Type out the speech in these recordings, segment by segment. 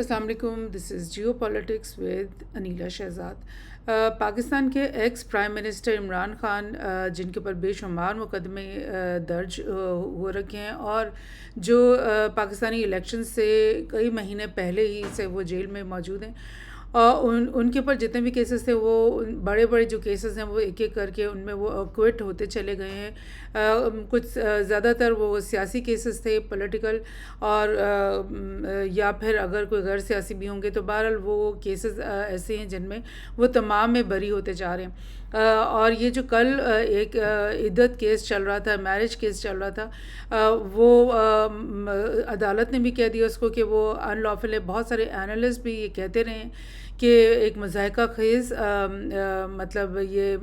السلام علیکم. دس از Jio politics with Aneela Shahzad. Pakistan کے x prime minister Imran Khan جن کے اوپر بے شمار مقدمے درج ہو رکھے ہیں اور جو پاکستانی الیکشن سے کئی مہینے پہلے ہی سے وہ جیل میں موجود ہیں، اور ان کے اوپر جتنے بھی کیسز تھے وہ بڑے بڑے جو کیسز ہیں وہ ایک ایک کر کے ان میں وہ کوئٹ ہوتے چلے گئے ہیں. کچھ زیادہ تر وہ سیاسی کیسز تھے، پولیٹیکل، اور یا پھر اگر کوئی غیر سیاسی بھی ہوں گے تو بہرحال وہ کیسز ایسے ہیں جن میں وہ تمام میں بری ہوتے جا رہے ہیں. اور یہ جو کل ایک عدت کیس چل رہا تھا، میرج کیس چل رہا تھا، وہ عدالت نے بھی کہہ دیا اس کو کہ وہ ان لافل ہے. بہت سارے اینالسٹ بھی یہ کہتے رہے ہیں کہ ایک مضحکہ خیز مطلب یہ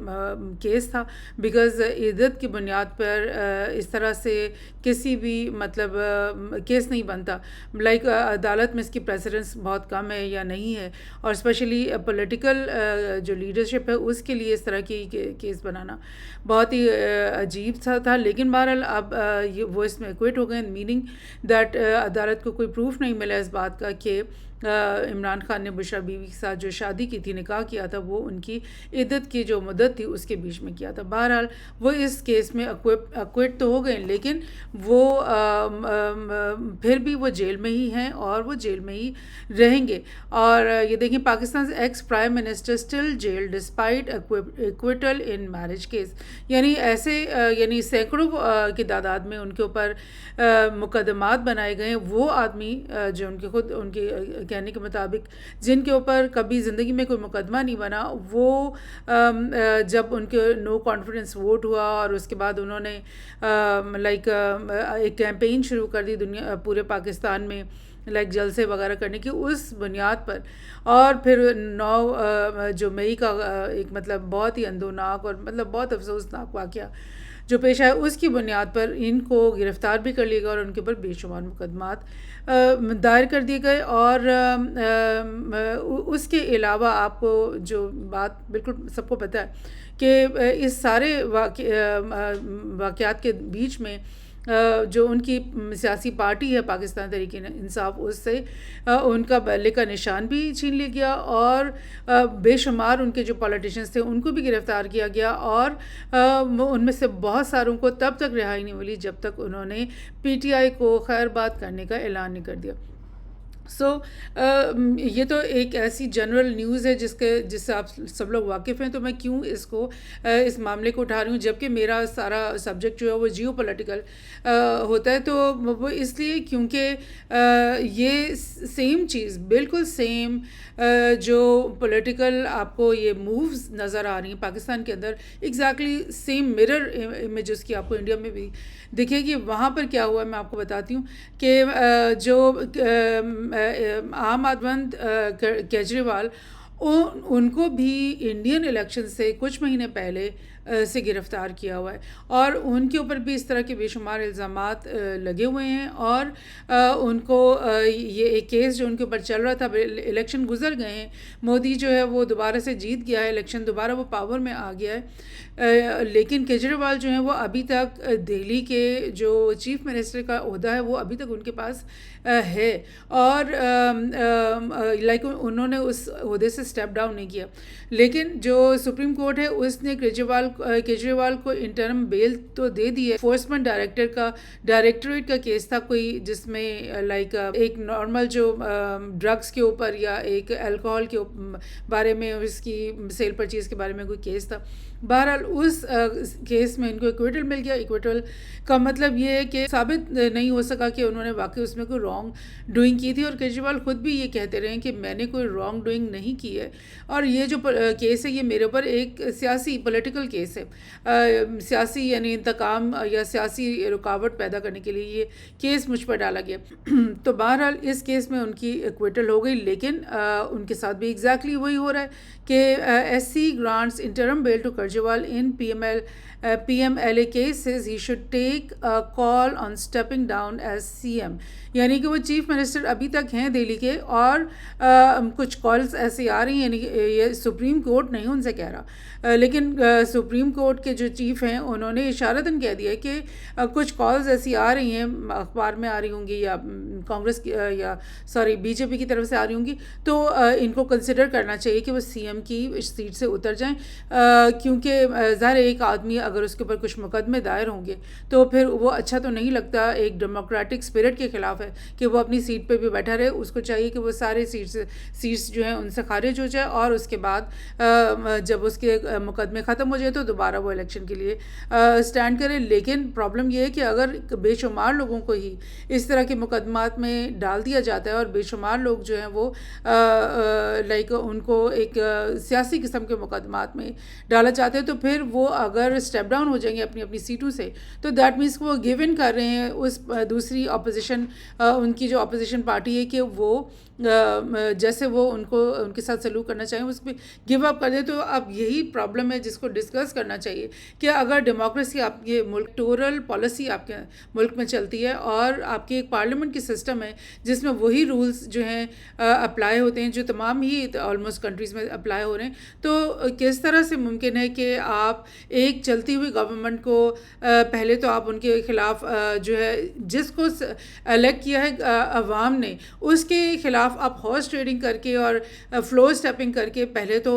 کیس تھا، بیکاز عدت کی بنیاد پر اس طرح سے کسی بھی مطلب کیس نہیں بنتا. لائک عدالت میں اس کی پریسیڈنس بہت کم ہے یا نہیں ہے، اور اسپیشلی پولیٹیکل جو لیڈرشپ ہے اس کے لیے اس طرح کی کیس بنانا بہت ہی عجیب سا تھا. لیکن بہرحال اب وہ اس میں کوئٹ ہو گئے، میننگ دیٹ عدالت کو کوئی پروف نہیں ملا اس بات کا کہ عمران خان نے بشرا بیوی کے ساتھ جو شادی کی تھی، نکاح کیا تھا، وہ ان کی عدت کی جو مدت تھی اس کے بیچ میں کیا تھا. بہرحال وہ اس کیس میں اکوئٹ تو ہو گئے، لیکن وہ پھر بھی وہ جیل میں ہی ہیں اور وہ جیل میں ہی رہیں گے. اور یہ دیکھیں، Pakistan ex prime minister still jail despite acquittal in marriage case. یعنی ایسے یعنی سینکڑوں کی تعداد میں ان کے اوپر مقدمات بنائے گئے ہیں. وہ آدمی جو ان کے خود ان کے کہنے کے مطابق جن کے اوپر کبھی زندگی میں کوئی مقدمہ نہیں بنا، وہ جب ان کے نو کانفیڈنس ووٹ ہوا اور اس کے بعد انہوں نے لائک ایک کیمپین شروع کر دی پورے پاکستان میں، لائک جلسے وغیرہ کرنے کی، اس بنیاد پر، اور پھر 9 جو مئی کا ایک مطلب بہت ہی اندوناک اور مطلب بہت افسوسناک واقعہ جو پیش آیا، اس کی بنیاد پر ان کو گرفتار بھی کر لیا گیا اور ان کے اوپر بے شمار مقدمات دائر کر دیے گئے. اور اس کے علاوہ آپ کو جو بات بالکل سب کو پتہ ہے کہ اس سارے واقعات کے بیچ میں جو ان کی سیاسی پارٹی ہے پاکستان تحریک انصاف، اس سے ان کا بیلے کا نشان بھی چھین لیا گیا، اور بے شمار ان کے جو پولیٹیشنز تھے ان کو بھی گرفتار کیا گیا، اور ان میں سے بہت ساروں کو تب تک رہائی نہیں ملی جب تک انہوں نے پی ٹی آئی کو خیر بات کرنے کا اعلان نہیں کر دیا. یہ تو ایک ایسی جنرل نیوز ہے جس سے آپ سب لوگ واقف ہیں، تو میں کیوں اس معاملے کو اٹھا رہی ہوں جبکہ میرا سارا سبجیکٹ جو ہے وہ جیو پولیٹیکل ہوتا ہے. تو وہ اس لیے کیونکہ یہ سیم چیز، بالکل سیم جو پولیٹیکل آپ کو یہ مووز نظر آ رہی ہیں پاکستان کے اندر، ایگزیکٹلی سیم مرر امیجز کی آپ کو انڈیا میں بھی دیکھے گی. وہاں پر کیا ہوا ہے میں آپ کو بتاتی ہوں کہ جو عام آدمی کیجریوال، ان کو بھی انڈین الیکشن سے کچھ مہینے پہلے سے گرفتار کیا ہوا ہے، اور ان کے اوپر بھی اس طرح کے بے شمار الزامات لگے ہوئے ہیں. اور ان کو یہ ایک کیس جو ان کے اوپر چل رہا تھا، الیکشن گزر گئے ہیں، مودی جو ہے وہ دوبارہ سے جیت گیا ہے الیکشن، دوبارہ وہ پاور میں آ گیا ہے، لیکن کیجریوال جو ہیں وہ ابھی تک دہلی کے جو چیف منسٹر کا عہدہ ہے وہ ابھی تک ان کے پاس ہے، اور لائک انہوں نے اس عہدے سے اسٹیپ ڈاؤن نہیں کیا. لیکن جو سپریم کورٹ ہے اس نے کیجریوال کو انٹرم بیل تو دے دی ہے. انفورسمنٹ ڈائریکٹوریٹ کا کیس تھا کوئی، جس میں لائک ایک نارمل جو ڈرگس کے اوپر یا ایک الکوہول کے بارے میں، اس کی سیل پرچیز کے بارے میں کوئی کیس تھا. بہرحال اس کیس میں ان کو ایکویٹل مل گیا. ایکویٹل کا مطلب یہ ہے کہ ثابت نہیں ہو سکا کہ انہوں نے واقعی اس میں کوئی رانگ ڈوئنگ کی تھی، اور کیجریوال خود بھی یہ کہتے رہے کہ میں نے کوئی رانگ ڈوئنگ نہیں کی ہے، اور یہ جو کیس ہے یہ میرے اوپر ایک سیاسی پولیٹیکل کیس ہے، سیاسی یعنی انتقام یا سیاسی رکاوٹ پیدا کرنے کے لیے یہ کیس مجھ پر ڈالا گیا. تو بہرحال اس کیس میں ان کی ایکویٹل ہو گئی، لیکن ان کے ساتھ بھی ایگزیکٹلی وہی ہو رہا ہے کہ S C grants interim bail to Kejriwal in PMLA cases he should take a call on stepping down as CM. یعنی کہ وہ چیف منسٹر ابھی تک ہیں دہلی کے، اور کچھ کالز ایسی آ رہی ہیں، یعنی یہ سپریم کورٹ نہیں ان سے کہہ رہا، لیکن سپریم کورٹ کے جو چیف ہیں انہوں نے اشارتاً کہہ دیا کہ کچھ کالز ایسی آ رہی ہیں، اخبار میں آ رہی ہوں گی یا کانگریس کی یا بی جے پی کی طرف سے آ رہی ہوں گی، تو ان کو کنسیڈر کرنا چاہیے کہ وہ سی ایم کی سیٹ سے اتر جائیں، کیونکہ ظاہر ایک آدمی اگر اس کے اوپر کچھ مقدمے دائر ہوں گے تو پھر وہ اچھا تو نہیں لگتا، ایک ڈیموکریٹک اسپرٹ کے خلاف ہے کہ وہ اپنی سیٹ پہ بھی بیٹھا رہے. اس کو چاہیے کہ وہ سارے سیٹس جو ہیں ان سے خارج ہو جائے، اور اس کے بعد جب اس کے مقدمے ختم ہو جائے تو دوبارہ وہ الیکشن کے لیے اسٹینڈ کرے. لیکن پرابلم یہ ہے کہ اگر بے شمار لوگوں کو ہی اس طرح کے مقدمات میں ڈال دیا جاتا ہے اور بے شمار لوگ جو ہیں وہ لائک ان کو ایک سیاسی قسم کے مقدمات میں ڈالا جاتا ہے، تو پھر وہ اگر اسٹیپ ڈاؤن ہو جائیں گے اپنی اپنی سیٹوں سے تو دیٹ مینس کہ وہ گیو ان کر رہے ہیں اس دوسری اپوزیشن، ان کی جو اپوزیشن پارٹی ہے کہ وہ جیسے وہ ان کے ساتھ سلوک کرنا چاہیں اس پہ گیو اپ کر دیں. تو اب یہی پرابلم ہے جس کو ڈسکس کرنا چاہیے کہ اگر ڈیموکریسی آپ کے ملک ٹورل پالیسی آپ کے ملک میں چلتی ہے اور آپ کی ایک پارلیمنٹ کی سسٹم ہے جس میں وہی رولز جو ہیں اپلائی ہوتے ہیں جو تمام ہی آلموسٹ کنٹریز میں اپلائی ہو رہے ہیں، تو کس طرح سے ممکن ہے کہ آپ ایک چلتی ہوئی گورنمنٹ کو پہلے تو آپ ان کے خلاف جو ہے جس کو الیکٹ کیا ہے عوام نے اس کے خلاف آپ ہارس ٹریڈنگ کر کے اور فلور اسٹیپنگ کر کے پہلے تو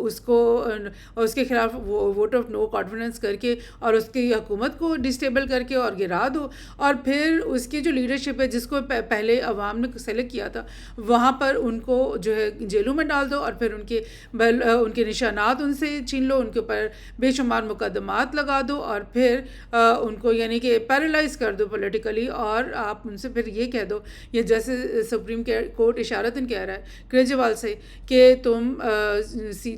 اس کے خلاف ووٹ آف نو کانفیڈنس کر کے اور اس کی حکومت کو ڈسٹیبل کر کے اور گرا دو، اور پھر اس کی جو لیڈرشپ ہے جس کو پہلے عوام نے سلیکٹ کیا تھا وہاں پر ان کو جو ہے جیلوں میں ڈال دو، اور پھر ان کے نشانات ان سے چھین لو، ان کے اوپر بے شمار مقدمات لگا دو، اور پھر ان کو یعنی کہ پیرالائز کر دو پولیٹیکلی، اور آپ ان سے پھر یہ کہہ دو، یہ جیسے سپریم کورٹ اشارتاً کہہ رہا ہے کیجریوال سے کہ تم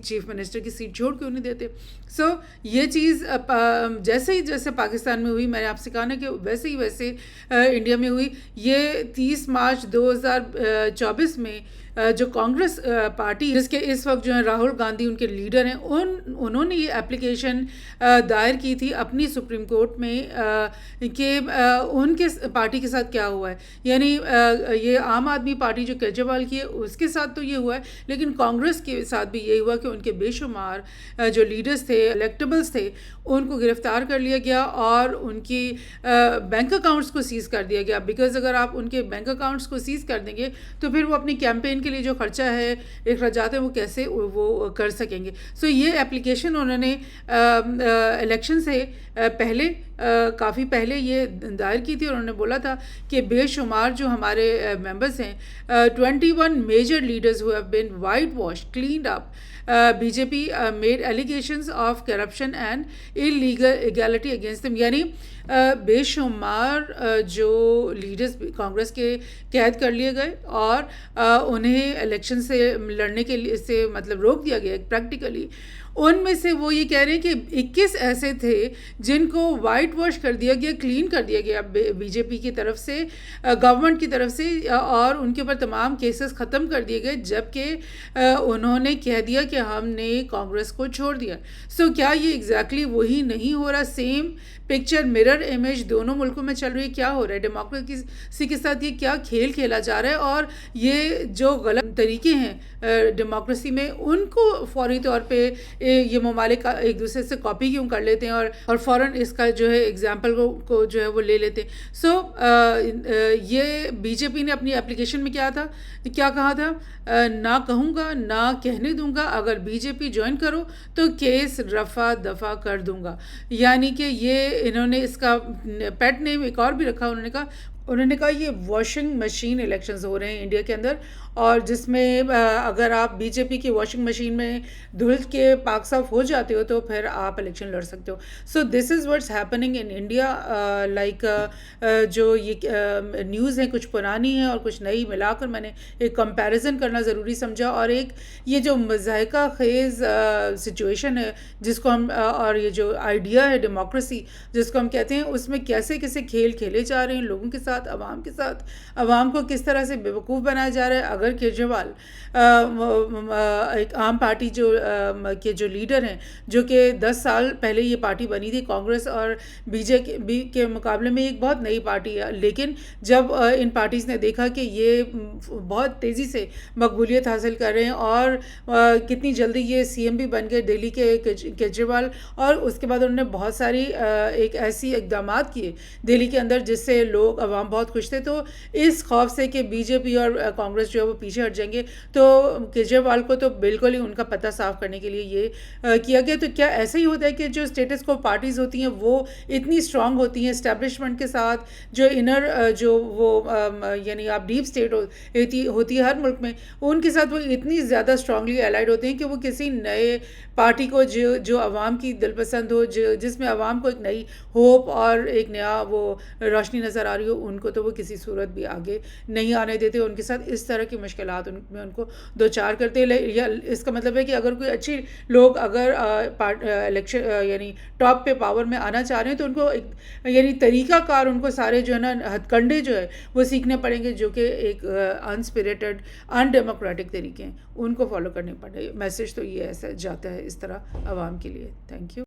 چیف منسٹر کی سیٹ چھوڑ کیوں نہیں دیتے. سو یہ چیز جیسے پاکستان میں ہوئی، میں نے آپ سے کہا نا کہ ویسے انڈیا میں ہوئی. یہ 30 مارچ 2024 میں جو کانگریس پارٹی جس کے اس وقت جو ہیں راہل گاندھی ان کے لیڈر ہیں، انہوں نے یہ اپلیکیشن دائر کی تھی اپنی سپریم کورٹ میں کہ ان کے پارٹی کے ساتھ کیا ہوا ہے. یعنی یہ عام آدمی پارٹی جو کیجریوال کی ہے اس کے ساتھ تو یہ ہوا ہے، لیکن کانگریس کے ساتھ بھی یہی ہوا کہ ان کے بے شمار جو لیڈرز تھے، الیکٹیبلز تھے، ان کو گرفتار کر لیا گیا اور ان کی بینک اکاؤنٹس کو سیز کر دیا گیا. بیکاز اگر آپ ان کے بینک اکاؤنٹس کو سیز کر دیں گے تو پھر وہ اپنی کیمپین کے لیے جو خرچہ ہے، اخراجات ہیں، وہ کیسے وہ کر سکیں گے. سو یہ اپلیکیشن انہوں نے الیکشن سے پہلے کافی پہلے یہ دائر کی تھی، اور انہوں نے بولا تھا کہ بے شمار جو ہمارے ممبرس ہیں 21 major leaders who have been whitewashed, cleaned up. BJP made allegations of corruption and illegality against them. یعنی بے شمار جو لیڈرز کانگریس کے قید کر لیے گئے اور انہیں الیکشن سے لڑنے کے لیے سے مطلب روک دیا گیا پریکٹیکلی. ان میں سے وہ یہ کہہ رہے ہیں کہ 21 ایسے تھے جن کو وائٹ واش کر دیا گیا، کلین کر دیا گیا بی جے پی کی طرف سے، گورنمنٹ کی طرف سے، اور ان کے اوپر تمام کیسز ختم کر دیے گئے جبکہ انہوں نے کہہ دیا کہ ہم نے کانگریس کو چھوڑ دیا. سو کیا یہ ایگزیکٹلی وہی نہیں ہو رہا؟ سیم پکچر، مرر امیج دونوں ملکوں میں چل رہی ہے. کیا ہو رہا ہے ڈیموکریسی کے ساتھ؟ یہ کیا کھیل کھیلا جا رہا ہے؟ اور یہ جو غلط طریقے ہیں ڈیموکریسی میں ان کو فوری طور پہ یہ ممالک ایک دوسرے سے کاپی کیوں کر لیتے ہیں اور فوراً اس کا جو ہے ایگزامپل کو جو ہے وہ لے لیتے ہیں. سو یہ بی جے پی نے اپنی اپلیکیشن میں کیا کہا تھا؟ نہ کہوں گا، نہ کہنے دوں گا، اگر بی جے پی جوائن کرو تو کیس رفع دفع کر دوں گا. یعنی کہ یہ انہوں نے اس کا پیٹ نیم ایک اور بھی رکھا. انہوں نے کہا یہ واشنگ مشین الیکشنز ہو رہے ہیں انڈیا کے اندر، اور جس میں اگر آپ بی جے پی کی واشنگ مشین میں دھل کے پاک صاف ہو جاتے ہو تو پھر آپ الیکشن لڑ سکتے ہو. So this is what's happening in India. Like جو یہ نیوز ہیں کچھ پرانی ہیں اور کچھ نئی ملا کر میں نے ایک کمپیریزن کرنا ضروری سمجھا، اور ایک یہ جو مضحکہ خیز سچویشن ہے جس کو ہم اور یہ جو آئیڈیا ہے ڈیموکریسی جس کو ہم کہتے ہیں، اس میں کیسے کیسے کھیل کھیلے جا رہے ہیں لوگوں کے ساتھ، عوام کے ساتھ، عوام کو کس طرح سے بیوقوف بنایا جا رہا ہے. اگر کیجریوال ایک عام پارٹی کے جو لیڈر ہیں، جو کہ 10 سال پہلے یہ پارٹی بنی تھی کانگریس اور بی جے پی کے مقابلے میں ایک بہت نئی پارٹی ہے، لیکن جب ان پارٹیز نے دیکھا کہ یہ بہت تیزی سے مقبولیت حاصل کر رہے ہیں اور کتنی جلدی یہ سی ایم بھی بن گئے دہلی کے کیجریوال، اور اس کے بعد انہوں نے بہت ساری ایک ایسی اقدامات کیے دہلی کے اندر جس سے لوگ عوام بہت خوش تھے، تو اس خوف سے کہ بی جے پی اور کانگریس جو ہے وہ پیچھے ہٹ جائیں گے، تو کیجریوال کو تو بالکل ہی ان کا پتہ صاف کرنے کے لیے یہ کیا گیا۔ تو کیا ایسا ہی ہوتا ہے کہ جو اسٹیٹس کو پارٹیز ہوتی ہیں وہ اتنی اسٹرانگ ہوتی ہیں اسٹیبلشمنٹ کے ساتھ، جو انر جو وہ یعنی آپ ڈیپ اسٹیٹ ہوتی ہے ہر ملک میں، ان کے ساتھ وہ اتنی زیادہ اسٹرانگلی الائڈ ہوتے ہیں کہ وہ کسی نئے پارٹی کو جو عوام کی دل پسند ہو، جس میں عوام کو ایک نئی ہوپ اور ایک نیا وہ روشنی نظر آ رہی ہو، ان کو تو وہ کسی صورت بھی آگے نہیں آنے دیتے، ان کے ساتھ اس طرح کی مشکلات ان کو دوچار کرتے۔ یا اس کا مطلب ہے کہ اگر کوئی اچھی لوگ اگر الیکشن یعنی ٹاپ پہ پاور میں آنا چاہ رہے ہیں تو ان کو یعنی طریقہ کار ان کو سارے جو ہے نا ہتھ کنڈے جو ہے وہ سیکھنے پڑیں گے، جو کہ ایک انسپریٹڈ ان ڈیموکریٹک طریقے ہیں، ان کو فالو کرنے پڑیں۔ میسج تو یہ ایسا جاتا ہے اس طرح عوام کے لیے۔ Thank you.